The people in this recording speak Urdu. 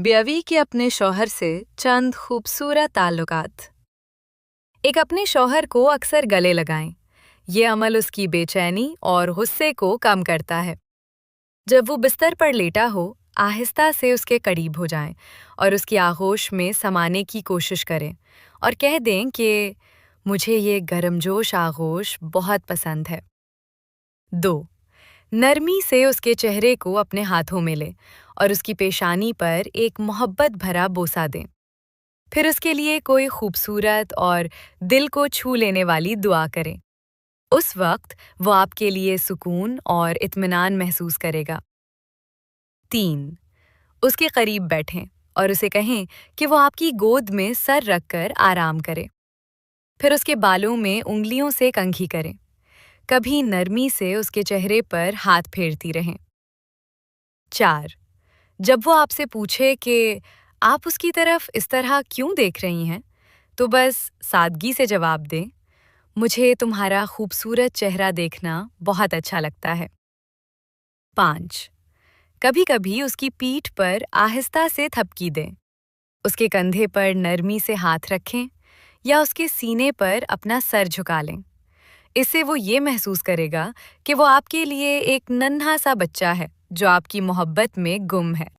بیوی کے اپنے شوہر سے چند خوبصورت تعلقات۔ ایک اپنے شوہر کو اکثر گلے لگائیں۔ یہ عمل اس کی بے چینی اور غصے کو کم کرتا ہے۔ جب وہ بستر پر لیٹا ہو، آہستہ سے اس کے قریب ہو جائیں اور اس کی آغوش میں سمانے کی کوشش کریں اور کہہ دیں کہ مجھے یہ گرمجوش آغوش بہت پسند ہے۔ 2. نرمی سے اس کے چہرے کو اپنے ہاتھوں میں لیں اور اس کی پیشانی پر ایک محبت بھرا بوسہ دیں۔ پھر اس کے لیے کوئی خوبصورت اور دل کو چھو لینے والی دعا کریں۔ اس وقت وہ آپ کے لیے سکون اور اطمینان محسوس کرے گا۔ 3. اس کے قریب بیٹھیں اور اسے کہیں کہ وہ آپ کی گود میں سر رکھ کر آرام کرے۔ پھر اس کے بالوں میں انگلیوں سے کنگھی کریں۔ کبھی نرمی سے اس کے چہرے پر ہاتھ پھیرتی رہیں۔ 4. جب وہ آپ سے پوچھے کہ آپ اس کی طرف اس طرح کیوں دیکھ رہی ہیں، تو بس سادگی سے جواب دیں، مجھے تمہارا خوبصورت چہرہ دیکھنا بہت اچھا لگتا ہے۔ 5. کبھی کبھی اس کی پیٹھ پر آہستہ سے تھپکی دیں۔ اس کے کندھے پر نرمی سے ہاتھ رکھیں یا اس کے سینے پر اپنا سر جھکا لیں۔ اس سے وہ یہ محسوس کرے گا کہ وہ آپ کے لیے ایک ننھا سا بچہ ہے جو آپ کی محبت میں گم ہے۔